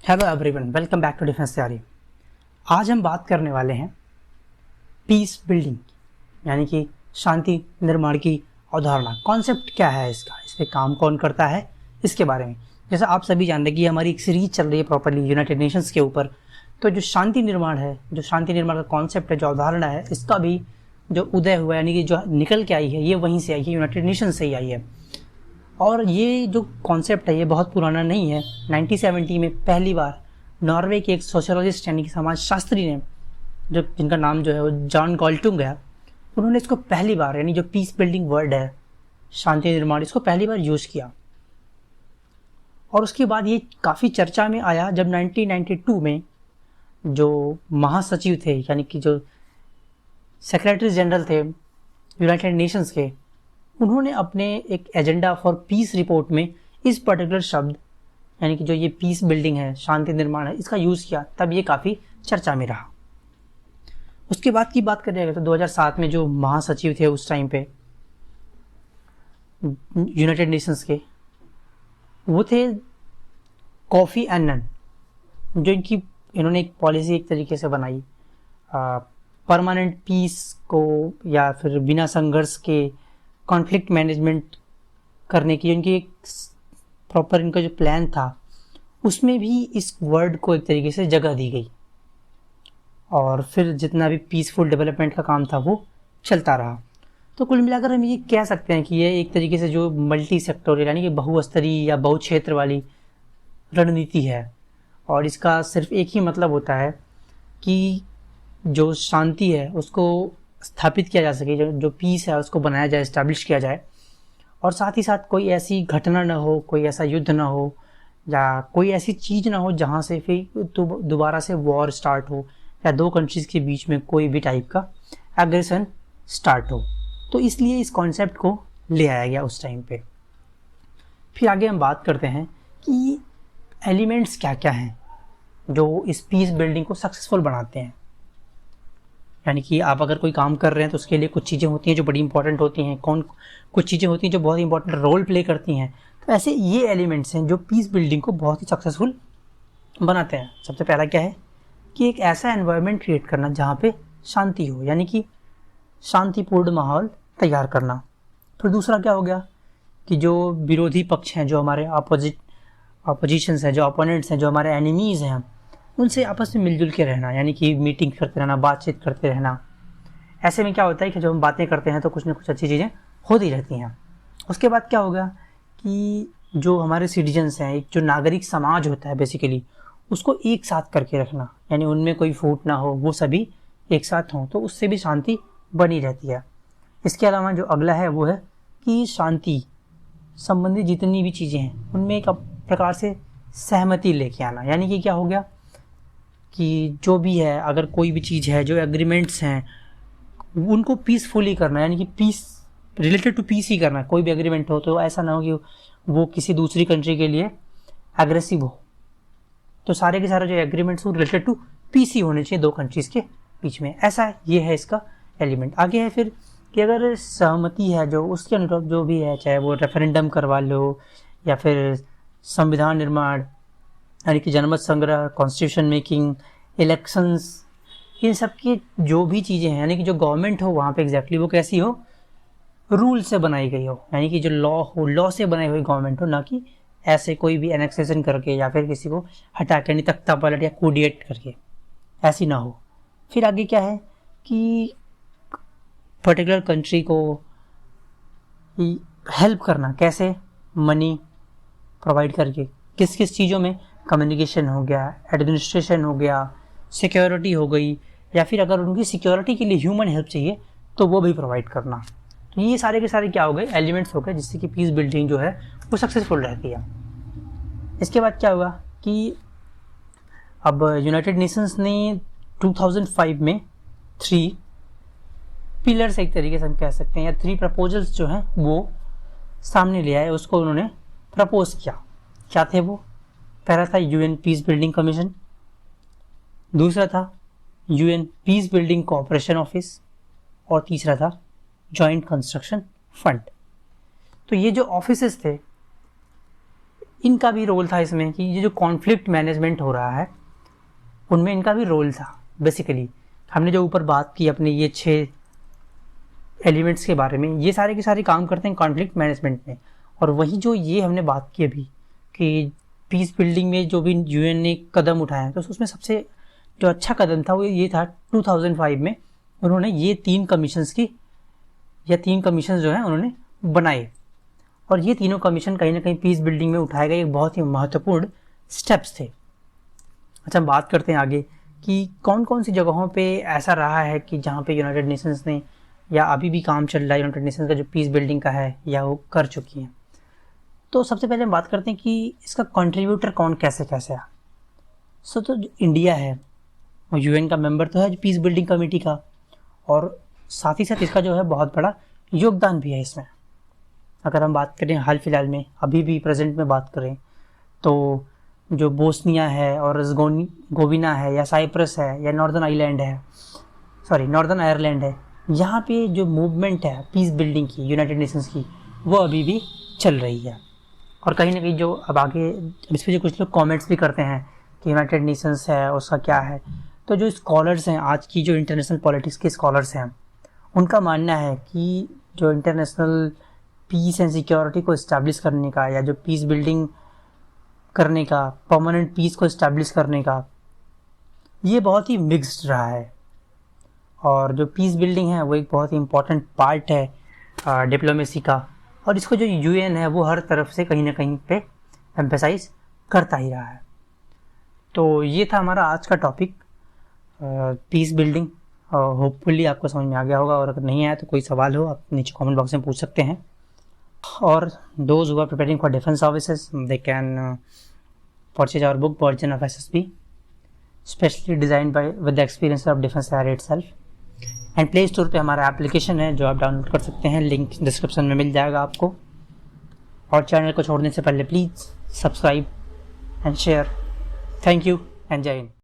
Hello everyone, welcome back to defence Tayari. आज हम बात करने वाले हैं पीस बिल्डिंग यानी कि शांति निर्माण की अवधारणा। कॉन्सेप्ट क्या है इसका, इस पे काम कौन करता है, इसके बारे में। जैसा आप सभी जानते हैं कि हमारी एक सीरीज चल रही है प्रॉपरली यूनाइटेड नेशंस के ऊपर। तो जो शांति निर्माण है, जो शांति निर्माण का कॉन्सेप्ट है, जो अवधारणा है, इसका भी जो उदय हुआ यानी कि जो निकल के आई है, ये वहीं से आई है, यूनाइटेड नेशन से ही आई है। और ये जो कॉन्सेप्ट है ये बहुत पुराना नहीं है। 1970 में पहली बार नॉर्वे के एक सोशियोलॉजिस्ट यानी कि समाजशास्त्री ने, जो जिनका नाम जो है वो जॉन गॉल्टुंग है, उन्होंने इसको पहली बार यानी जो पीस बिल्डिंग वर्ड है, शांति निर्माण, इसको पहली बार यूज़ किया। और उसके बाद ये काफ़ी चर्चा में आया जब 1992 में जो महासचिव थे यानी कि जो सेक्रेटरी जनरल थे यूनाइटेड नेशंस के, उन्होंने अपने एक एजेंडा फॉर पीस रिपोर्ट में इस पर्टिकुलर शब्द यानी कि जो ये पीस बिल्डिंग है, शांति निर्माण है, इसका यूज़ किया। तब ये काफ़ी चर्चा में रहा। उसके बाद की बात करिएगा तो 2007 में जो महासचिव थे उस टाइम पे यूनाइटेड नेशंस के, वो थे कोफी एनन। जो इन्होंने एक पॉलिसी एक तरीके से बनाई परमानेंट पीस को या फिर बिना संघर्ष के कॉन्फ्लिक्ट मैनेजमेंट करने की। उनकी एक प्रॉपर इनका जो प्लान था उसमें भी इस वर्ड को एक तरीके से जगह दी गई। और फिर जितना भी पीसफुल डेवलपमेंट का काम था वो चलता रहा। तो कुल मिलाकर हम ये कह सकते हैं कि ये एक तरीके से जो मल्टी सेक्टोरियल यानी कि बहुस्तरीय या बहुक्षेत्र वाली रणनीति है। और इसका सिर्फ एक ही मतलब होता है कि जो शांति है उसको स्थापित किया जा सके, जो पीस है उसको बनाया जाए, इस्टेब्लिश किया जाए। और साथ ही साथ कोई ऐसी घटना ना हो, कोई ऐसा युद्ध ना हो या कोई ऐसी चीज़ ना हो जहाँ से फिर दोबारा से वॉर स्टार्ट हो या दो कंट्रीज़ के बीच में कोई भी टाइप का एग्रेशन स्टार्ट हो। तो इसलिए इस कॉन्सेप्ट को ले आया गया उस टाइम पे। फिर आगे हम बात करते हैं कि एलिमेंट्स क्या क्या हैं जो इस पीस बिल्डिंग को सक्सेसफुल बनाते हैं। यानी कि आप अगर कोई काम कर रहे हैं तो उसके लिए कुछ चीज़ें होती हैं जो बड़ी इंपॉर्टेंट होती हैं, कुछ चीज़ें होती हैं जो बहुत इंपॉर्टेंट रोल प्ले करती हैं। तो ऐसे ये एलिमेंट्स हैं जो पीस बिल्डिंग को बहुत ही सक्सेसफुल बनाते हैं। सबसे पहला क्या है कि एक ऐसा एनवायरनमेंट क्रिएट करना जहाँ पे शांति हो, यानी कि शांतिपूर्ण माहौल तैयार करना। फिर दूसरा क्या हो गया कि जो विरोधी पक्ष हैं, जो हमारे अपोजिशंस हैं, जो अपोनेंट्स हैं, जो हमारे एनिमीज़ हैं, उनसे आपस में मिलजुल के रहना, यानी कि मीटिंग करते रहना, बातचीत करते रहना। ऐसे में क्या होता है कि जब हम बातें करते हैं तो कुछ ना कुछ अच्छी चीज़ें होती रहती हैं। उसके बाद क्या होगा कि जो हमारे सिटीजन्स हैं, एक जो नागरिक समाज होता है बेसिकली, उसको एक साथ करके रखना, यानी उनमें कोई फूट ना हो, वो सभी एक साथ हों, तो उससे भी शांति बनी रहती है। इसके अलावा जो अगला है वो है कि शांति संबंधी जितनी भी चीज़ें हैं उनमें एक प्रकार से सहमति लेके आना। यानी कि क्या हो गया कि जो भी है, अगर कोई भी चीज़ है, जो एग्रीमेंट्स हैं, उनको पीसफुली करना, यानी कि पीस रिलेटेड टू पीस ही करना। कोई भी एग्रीमेंट हो तो ऐसा ना हो कि वो किसी दूसरी कंट्री के लिए एग्रेसिव हो। तो सारे के सारे जो एग्रीमेंट्स हो रिलेटेड टू पीस ही होने चाहिए दो कंट्रीज़ के बीच में। ऐसा ये है इसका एलिमेंट। आगे है फिर कि अगर सहमति है जो उसके अनुरूप जो भी है, चाहे वो रेफरेंडम करवा लो या फिर संविधान निर्माण यानी कि जनमत संग्रह, कॉन्स्टिट्यूशन मेकिंग, इलेक्शंस, इन सब की जो भी चीज़ें हैं, यानी कि जो गवर्नमेंट हो वहाँ पे एग्जैक्टली वो कैसी हो, रूल से बनाई गई हो, यानी कि जो लॉ हो, लॉ से बनाई हुई गवर्नमेंट हो, ना कि ऐसे कोई भी एनेक्सेशन करके या फिर किसी को हटा के, नहीं तख्ता पलट या कूडिएट करके, ऐसी ना हो। फिर आगे क्या है कि पर्टिकुलर कंट्री को हेल्प करना, कैसे, मनी प्रोवाइड करके, किस किस चीज़ों में, कम्युनिकेशन हो गया, एडमिनिस्ट्रेशन हो गया, सिक्योरिटी हो गई, या फिर अगर उनकी सिक्योरिटी के लिए ह्यूमन हेल्प चाहिए तो वो भी प्रोवाइड करना। तो ये सारे के सारे क्या हो गए, एलिमेंट्स हो गए जिससे कि पीस बिल्डिंग जो है वो सक्सेसफुल रहती है। इसके बाद क्या हुआ कि अब यूनाइटेड नेशंस ने 2005 में 3 पिलर्स एक तरीके से हम कह सकते हैं, या 3 प्रपोजल्स जो हैं वो सामने ले आए, उसको उन्होंने प्रपोज किया। क्या थे वो? पहला था यूएन पीस बिल्डिंग कमीशन, दूसरा था UN peace building cooperation office, और तीसरा था जॉइंट कंस्ट्रक्शन फंड। तो ये जो ऑफिसेस थे, इनका भी रोल था इसमें कि ये जो कॉन्फ्लिक्ट मैनेजमेंट हो रहा है उनमें इनका भी रोल था। बेसिकली हमने जो ऊपर बात की अपने ये 6 एलिमेंट्स के बारे में, ये सारे के सारे काम करते हैं कॉन्फ्लिक्ट मैनेजमेंट में। और वही जो ये हमने बात की अभी कि पीस बिल्डिंग में जो भी यूएन ने कदम उठाया तो उसमें सबसे जो अच्छा कदम था वो ये था 2005 में उन्होंने ये 3 कमीशंस की या 3 कमीशन जो हैं उन्होंने बनाए। और ये तीनों कमीशन कहीं ना कहीं पीस बिल्डिंग में उठाए गए एक बहुत ही महत्वपूर्ण स्टेप्स थे। अच्छा, हम बात करते हैं आगे कि कौन कौन सी जगहों पे ऐसा रहा है कि जहाँ पे यूनाइटेड नेशंस ने या अभी भी काम चल रहा है यूनाइटेड नेशंस का जो पीस बिल्डिंग का है या वो कर चुकी हैं। तो सबसे पहले हम बात करते हैं कि इसका कंट्रीब्यूटर कौन कैसे कैसे है। तो इंडिया है, और यूएन का मेंबर तो है पीस बिल्डिंग कमेटी का, और साथ ही साथ इसका जो है बहुत बड़ा योगदान भी है इसमें। अगर हम बात करें हाल फिलहाल में अभी भी प्रेजेंट में बात करें तो जो बोस्निया है और गोविना है या साइप्रस है या नॉर्दर्न आयरलैंड है, यहाँ पे जो मूवमेंट है पीस बिल्डिंग की यूनाइटेड नेशंस की वो अभी भी चल रही है। और कहीं ना कहीं जो अब आगे इस पर जो कुछ लोग कमेंट्स भी करते हैं कि यूनाइटेड नेशंस है उसका क्या है, तो जो स्कॉलर्स हैं आज की जो इंटरनेशनल पॉलिटिक्स के स्कॉलर्स हैं उनका मानना है कि जो इंटरनेशनल पीस एंड सिक्योरिटी को इस्टेब्लिश करने का या जो पीस बिल्डिंग करने का, परमानेंट पीस को इस्टेब्लिश करने का, ये बहुत ही मिक्स्ड रहा है। और जो पीस बिल्डिंग है वो एक बहुत ही इम्पॉर्टेंट पार्ट है डिप्लोमेसी का, और इसको जो यूएन है वो हर तरफ से कहीं ना कहीं पे एम्फेसाइज करता ही रहा है। तो ये था हमारा आज का टॉपिक पीस बिल्डिंग। होपफुली आपको समझ में आ गया होगा, और अगर नहीं आया तो कोई सवाल हो आप नीचे कमेंट बॉक्स में पूछ सकते हैं। और those who are preparing for defense services, they can purchase our book Version of SSB, specially designed with the experience of defense area itself. And play store पे हमारा एप्लीकेशन है जो आप डाउनलोड कर सकते हैं, लिंक डिस्क्रिप्शन में मिल जाएगा आपको। और चैनल को छोड़ने से पहले please subscribe and share. Thank you and जय हिंद।